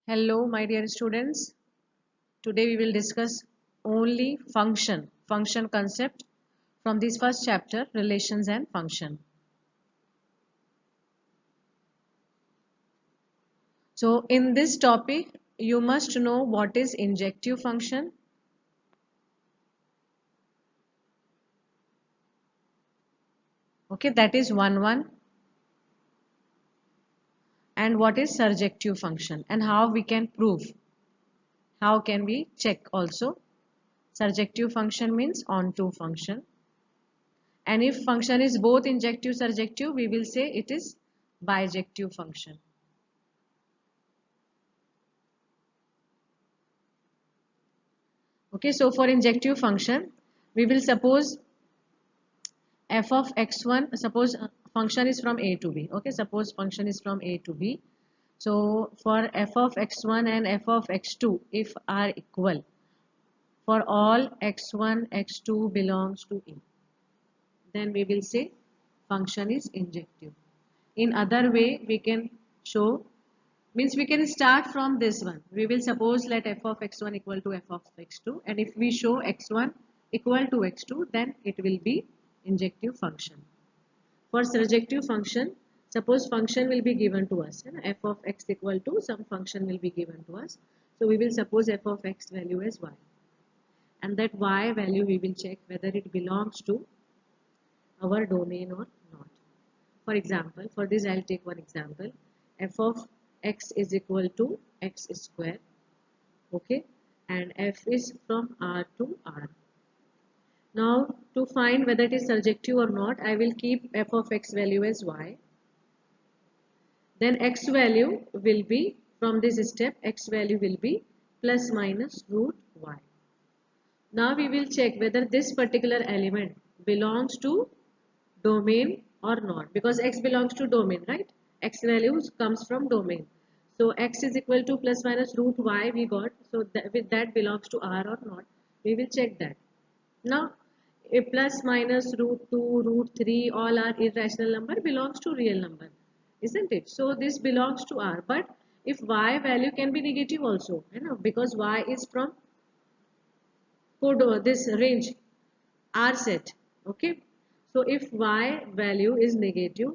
Hello, my dear students. Today we will discuss only function concept from this first chapter, relations and function. So in this topic, you must know what is injective function. Okay, that is one. And what is surjective function and how we can prove. How can we check also? Surjective function means onto function. And if function is both injective surjective, we will say it is bijective function. Okay, so for injective function, we will suppose f of x1, suppose function is from a to b. Okay, suppose function is from a to b. So for f of x1 and f of x2, if are equal, for all x1, x2 belongs to a, then we will say function is injective. In other way, we can show, means we can start from this one. We will suppose let f of x1 equal to f of x2, and if we show x1 equal to x2, then it will be injective function. For surjective function, suppose function will be given to us, and f of x equal to some function will be given to us. So we will suppose f of x value as y, and that y value we will check whether it belongs to our domain or not. For example, for this I'll take one example. F of x is equal to x square. Okay, and f is from R to R. Now to find whether it is surjective or not, I will keep f of x value as y. Then x value will be, from this step, x value will be plus minus root y. Now we will check whether this particular element belongs to domain or not, because x belongs to domain, right? X values comes from domain. So x is equal to plus minus root y we got. So with that belongs to R or not. We will check that. Now a plus minus root 2, root 3 all are irrational number belongs to real number, isn't it? So this belongs to R. But if y value can be negative also, you know, because y is from code this range R set. Okay, so if y value is negative,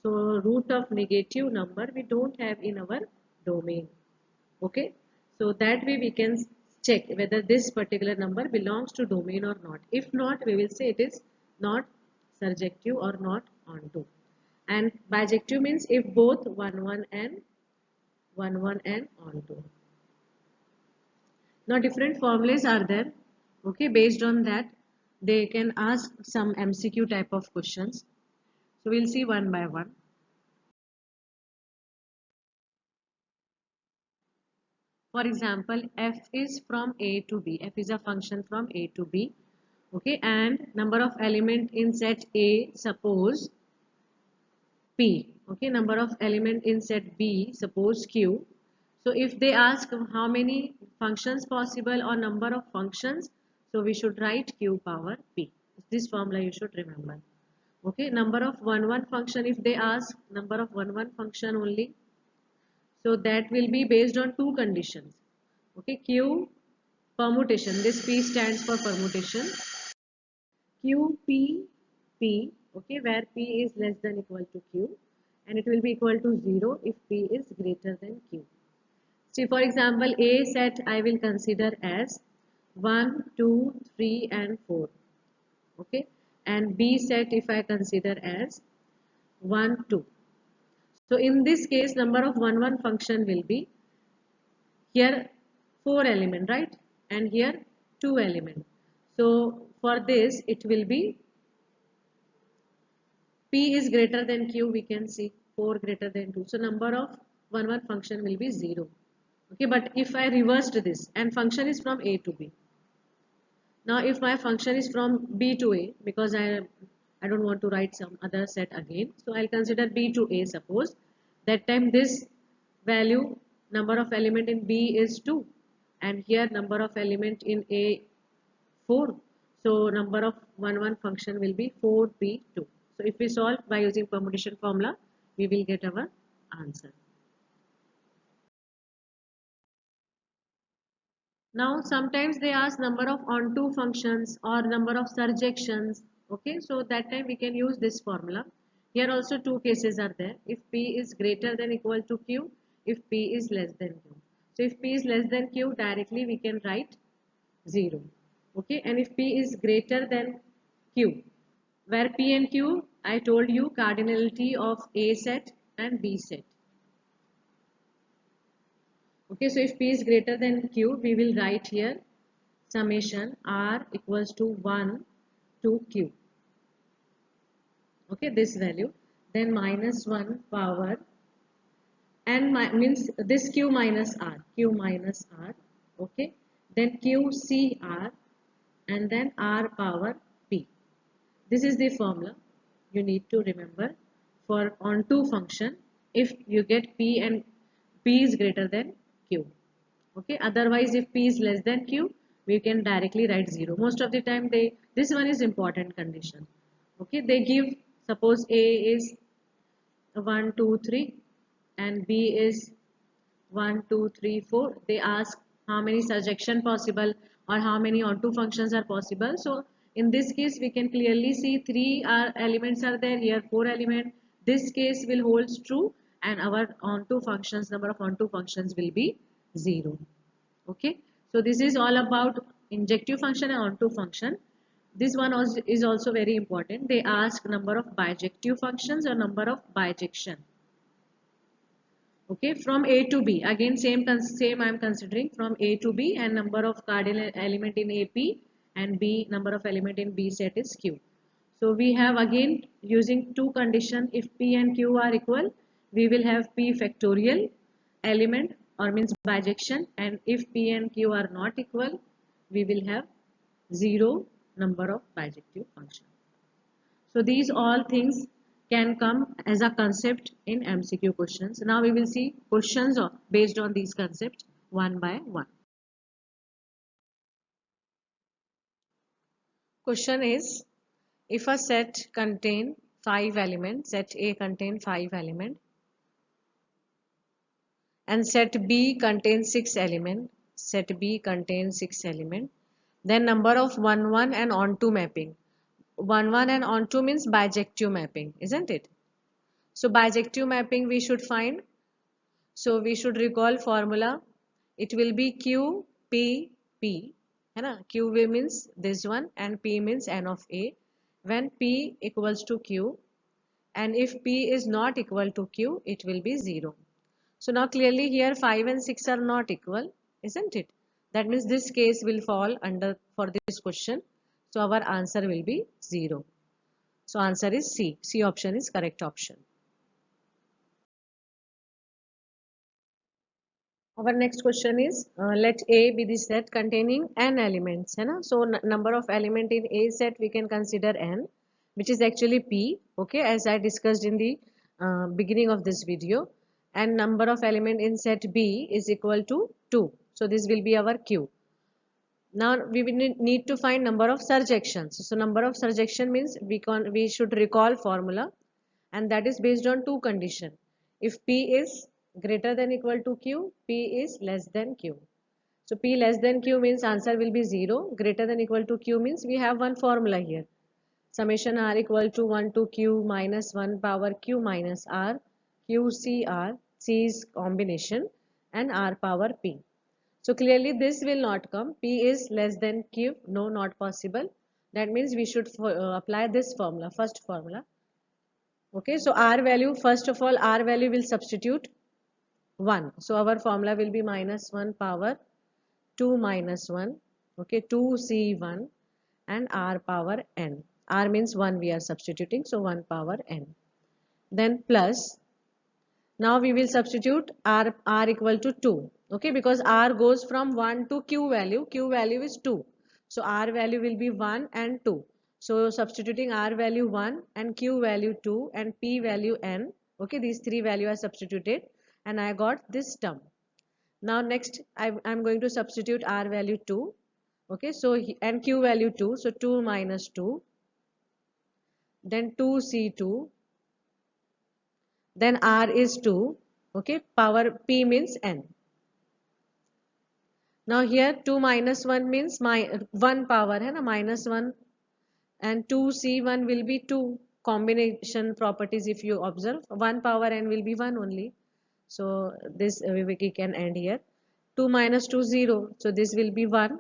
so root of negative number we don't have in our domain. Okay, so that way we can check whether this particular number belongs to domain or not. If not, we will say it is not surjective or not onto. And bijective means if both 1 and 1 and onto. Now different formulas are there. Okay, based on that they can ask some MCQ type of questions. So we'll see one by one. For example, f is from a to b. F is a function from a to b. Okay, and number of element in set A, suppose p. Okay, number of element in set B, suppose q. So if they ask how many functions possible or number of functions, so we should write q power p. This formula you should remember. Okay, number of one function, if they ask number of one function only, so that will be based on two conditions. Okay, q permutation, this p stands for permutation. Q p p, okay, where p is less than equal to q, and it will be equal to 0 if p is greater than q. See, for example, a set I will consider as 1, 2, 3 and 4. Okay, and b set if I consider as 1, 2. So in this case, number of one function will be here 4 element, right? And here 2 element. So for this it will be p is greater than q, we can see 4 greater than 2. So number of one function will be 0. Okay, but if I reversed this and function is from a to b. Now if my function is from b to a, because I don't want to write some other set again, so I'll consider b to a. Suppose that time this value, number of element in b is 2, and here number of element in a 4. So number of one function will be 4p2. So if we solve by using permutation formula, we will get our answer. Now sometimes they ask number of onto functions or number of surjections. Okay, so that time we can use this formula. Here also two cases are there. If P is greater than equal to Q, if P is less than Q. So if P is less than Q, directly we can write 0. Okay, and if P is greater than Q, where P and Q, I told you cardinality of A set and B set. Okay, so if P is greater than Q, we will write here summation R equals to 1 to Q. Okay, this value. Then minus 1 power and means this Q minus R. Q minus R. Okay, then QCR and then R power P. This is the formula you need to remember for onto function if you get P and P is greater than Q. Okay, otherwise if P is less than Q, we can directly write 0. Most of the time this one is important condition. Okay, they give, suppose A is 1 2 3 and B is 1 2 3 4. They ask how many surjection possible or how many onto functions are possible. So in this case we can clearly see three elements are there, here four elements. This case will holds true and our onto functions, number of onto functions will be 0. Okay, so this is all about injective function and onto function. This one is also very important. They ask number of bijective functions or number of bijection. Okay, from A to B, again same I am considering from A to B, and number of cardinal element in AP and B number of element in B set is Q. So we have again using two condition. If P and Q are equal, we will have P factorial element or means bijection, and if P and Q are not equal, we will have 0 number of bijective function. So these all things can come as a concept in MCQ questions. Now we will see questions based on these concepts one by one. Question is, if a set contain 5 elements, set A contain 5 elements and set B contains 6 elements, set B contains 6 elements, then number of 1 1 and onto mapping. 1 1 and onto means bijective mapping, isn't it? So bijective mapping we should find. So we should recall formula. It will be Q P P. है ना? Q means this one and P means N of A. When P equals to Q and if P is not equal to Q, it will be 0. So now clearly here 5 and 6 are not equal, isn't it? That means this case will fall under for this question. So our answer will be 0. So answer is C. C option is correct option. Our next question is, let A be the set containing n elements. है ना? So number of element in A set we can consider n, which is actually P. Okay, as I discussed in the beginning of this video. And number of element in set B is equal to 2. So this will be our Q. Now we will need to find number of surjections. So number of surjection means we should recall formula, and that is based on two conditions. If P is greater than equal to Q, P is less than Q. So P less than Q means answer will be 0. Greater than equal to Q means we have one formula here. Summation R equal to 1 to Q minus 1 power Q minus R, QCR, C is combination, and R power P. So clearly this will not come. P is less than Q. No, not possible. That means we should apply this formula, first formula. Okay, so R value, first of all, R value will substitute 1. So our formula will be minus 1 power 2 minus 1. Okay, 2C1 and R power N. R means 1 we are substituting. So 1 power N. Then plus. Now we will substitute R equal to 2. Okay, because R goes from 1 to Q value. Q value is 2. So R value will be 1 and 2. So substituting R value 1 and Q value 2 and P value N. Okay, these three values are substituted and I got this term. Now next I'm going to substitute R value 2. Okay, so and Q value 2. So 2 minus 2. Then 2C2. Then R is 2. Okay, power P means N. Now here 2 minus 1 means my 1 power है ना, minus 1, and 2c1 will be 2 combination properties. If you observe, 1 power n will be 1 only. So this we can end here. 2 minus 2 0, so this will be 1.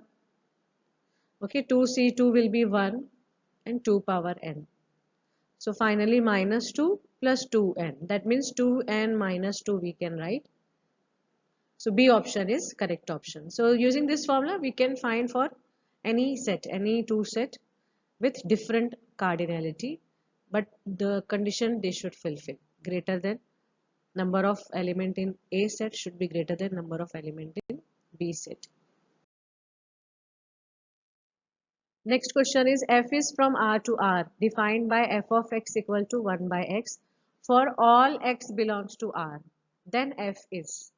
Okay, 2c2 will be 1 and 2 power n. So finally minus 2 plus 2n, that means 2n minus 2 we can write. So B option is correct option. So using this formula we can find for any set, any two set with different cardinality, but the condition they should fulfill, greater than number of element in A set should be greater than number of element in B set. Next question is f is from R to R defined by f of x equal to 1 by x for all x belongs to R. Then f is.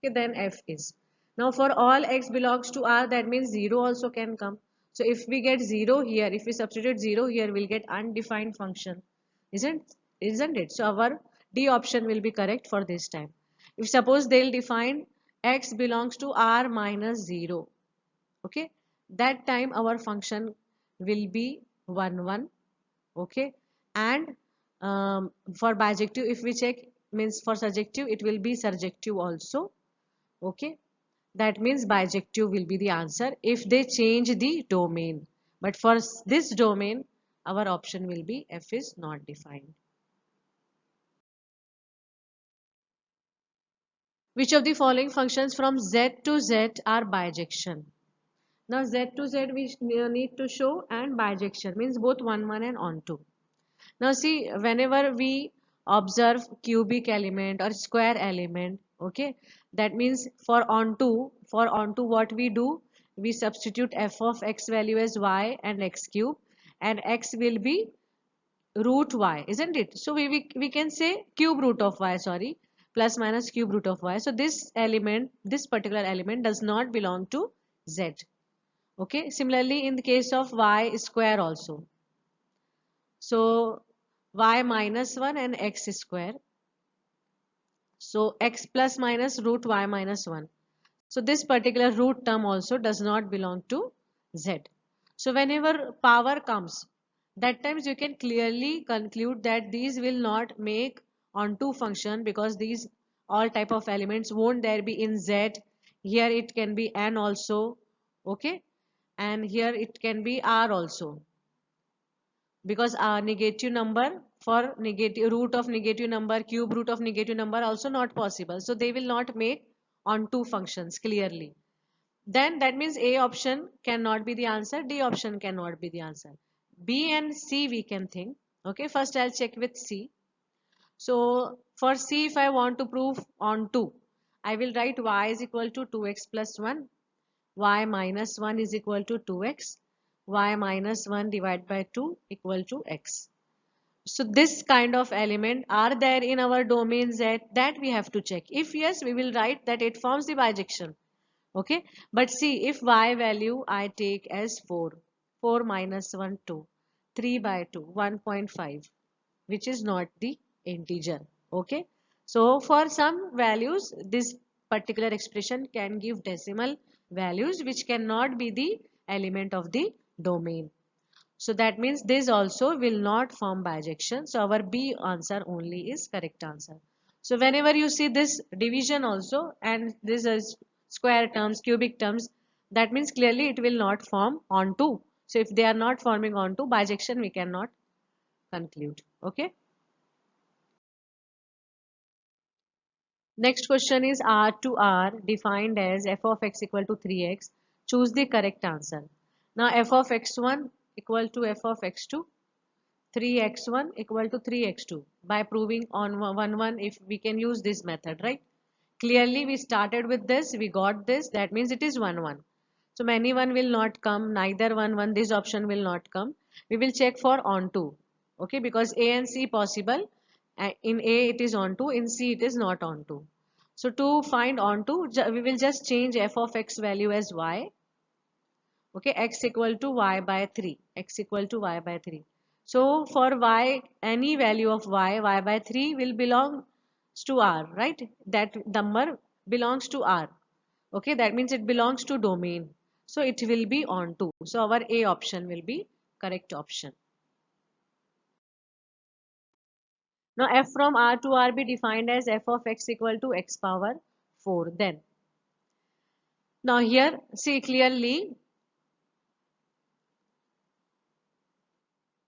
Okay, then f is. Now for all x belongs to R, that means 0 also can come. So if we get 0 here, if we substitute 0 here, we'll get undefined function. Isn't it? So our D option will be correct for this time. If suppose they'll define x belongs to R minus 0. Okay, that time our function will be 1 1. Okay, and for bijective, if we check, means for surjective it will be surjective also. Okay, that means bijective will be the answer if they change the domain, but for this domain our option will be f is not defined. Which of the following functions from z to z are bijection? Now z to z we need to show, and bijection means both 1 1 and onto. Now see, whenever we observe cubic element or square element, okay, that means for onto what we do, we substitute f of x value as y and x cube, and x will be root y, isn't it? So we can say cube root of y, sorry, plus minus cube root of y. So this element, this particular element does not belong to z. Okay, similarly in the case of y square also. So y minus 1 and x square. So x plus minus root y minus 1. So this particular root term also does not belong to z. So whenever power comes, that times you can clearly conclude that these will not make onto function, because these all type of elements won't there be in z. Here it can be n also. Okay, and here it can be r also, because our negative number, for negative root of negative number, cube root of negative number also not possible, so they will not make onto functions clearly. Then that means A option cannot be the answer, D option cannot be the answer. B and C we can think. Okay, first I'll check with C. So for C, if I want to prove onto, I will write y is equal to 2x plus 1, y minus 1 is equal to 2x, y minus 1 divided by 2 equal to x. So this kind of element are there in our domain Z, that we have to check. If yes, we will write that it forms the bijection. Okay, but see, if y value I take as 4, 4 minus 1 2, 3 by 2 1.5, which is not the integer. Okay, so for some values this particular expression can give decimal values which cannot be the element of the domain. So that means this also will not form bijection. So our B answer only is correct answer. So whenever you see this division also, and this is square terms, cubic terms, that means clearly it will not form onto. So if they are not forming onto, bijection we cannot conclude. Okay. Next question is R to R defined as f of x equal to 3x. Choose the correct answer. Now f of x1 equal to f of x2, 3x1 equal to 3x2. By proving on 1 1, if we can use this method, right? Clearly we started with this, we got this, that means it is 1 1. So many 1 will not come, neither 1 1, this option will not come. We will check for onto. Okay, because A and C possible. In A it is onto, in C it is not onto. So to find onto, we will just change f of x value as y. Okay, x equal to y by 3. X equal to y by 3. So for y, any value of y, y by 3 will belong to R, right? That number belongs to R. Okay, that means it belongs to domain. So it will be on to. So our A option will be correct option. Now f from R to R be defined as f of x equal to x power 4. Then, now here see clearly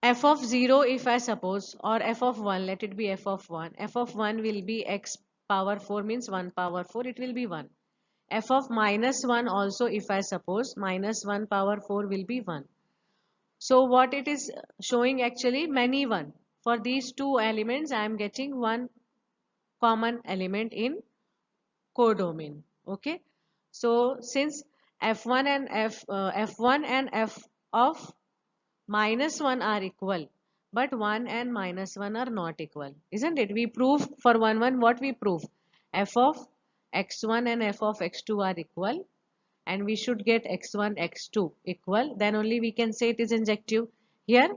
f of 0 if I suppose, or f of 1, let it be f of 1. F of 1 will be x power 4 means 1 power 4, it will be 1. F of minus 1 also if I suppose, minus 1 power 4 will be 1. So what it is showing actually many 1. For these two elements I am getting one common element in codomain. Okay. So since f1 and f1 and f of minus 1 are equal, but 1 and minus 1 are not equal, isn't it? We prove for 1 1 what we prove, f of x1 and f of x2 are equal, and we should get x1 x2 equal, then only we can say it is injective. Here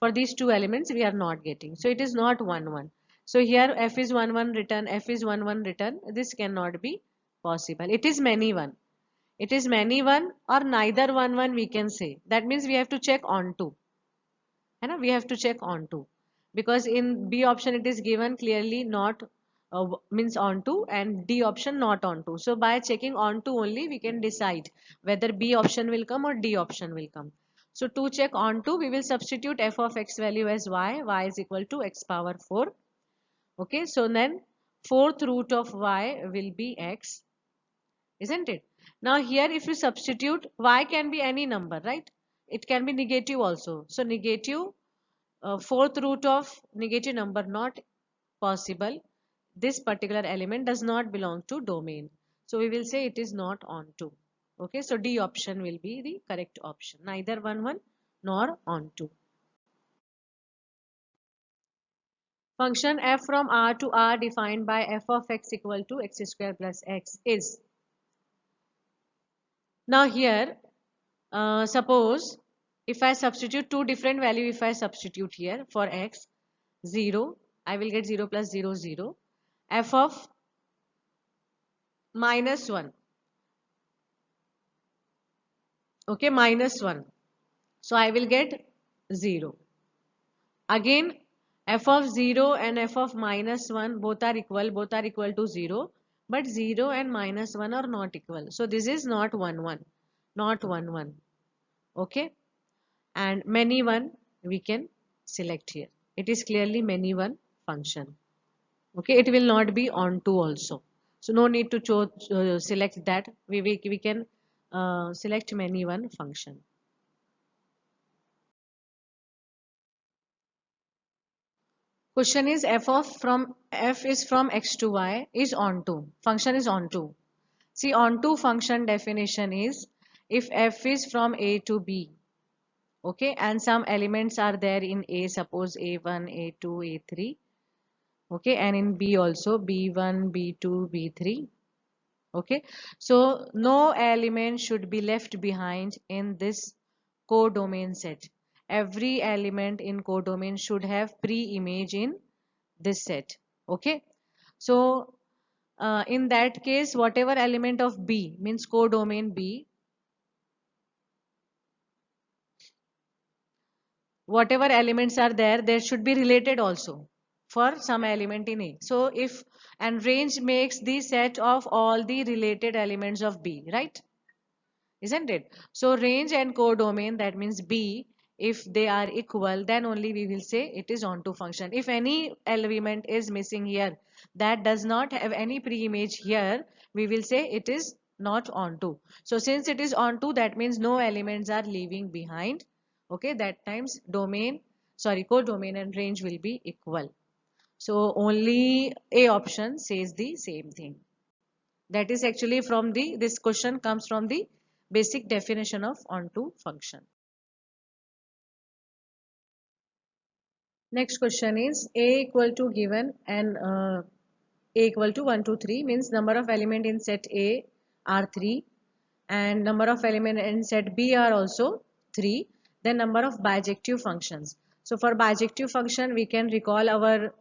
for these two elements we are not getting, so it is not 1 1. So here f is 1 1 written, f is 1 1 written, this cannot be possible. It is many 1, it is many 1 or neither 1 1 we can say. That means we have to check on to, and we have to check on to, because in B option it is given clearly not means on to, and D option not on to. So by checking on to only we can decide whether B option will come or D option will come. So to check on to, we will substitute f of x value as y is equal to x power 4. Okay, so then fourth root of y will be x, isn't it? Now here if you substitute, y can be any number, right? It can be negative also. So negative fourth root of negative number not possible. This particular element does not belong to domain. So we will say it is not onto. Okay, so D option will be the correct option. Neither 1 1 nor onto. Function f from R to R defined by f of x equal to x square plus x is. Now here, suppose if I substitute two different value, if I substitute here for x, 0, I will get 0 plus 0 0. F of minus 1, okay, minus 1, so I will get 0. Again f of 0 and f of minus 1 both are equal to 0, but 0 and minus 1 are not equal, so this is not 1 1, not 1 1. Okay, and many 1 we can select here, it is clearly many 1 function. Okay, it will not be on to also, so no need to select that. We can select many 1 function. Question is f is from x to y is onto. Function is onto. See, onto function definition is if f is from a to b, okay, and some elements are there in a, suppose a1, a2, a3, okay, and in b also b1, b2, b3, okay. So no element should be left behind in this codomain set. Every element in codomain should have pre-image in this set. Okay, so in that case whatever element of B means codomain B, whatever elements are there, there should be related also for some element in A. So if, and range makes the set of all the related elements of B, right? Isn't it? So range and codomain, that means B, if they are equal, then only we will say it is onto function. If any element is missing here that does not have any pre-image here, we will say it is not onto. So since it is onto, that means no elements are leaving behind. Okay, that times domain, sorry, codomain and range will be equal. So only A option says the same thing. That is actually from the, this question comes from the basic definition of onto function. Next question is A equal to given, and A equal to 1 2 3 means number of element in set A are 3 and number of element in set B are also 3. Then number of bijective functions. So for bijective function we can recall our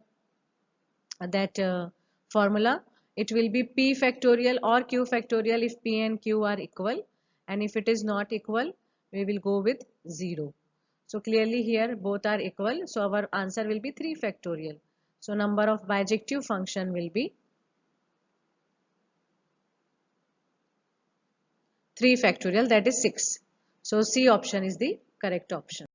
that formula. it will be p factorial or q factorial if p and q are equal, and if it is not equal we will go with 0. So clearly here both are equal, so our answer will be 3 factorial. So number of bijective function will be 3 factorial, that is 6. So C option is the correct option.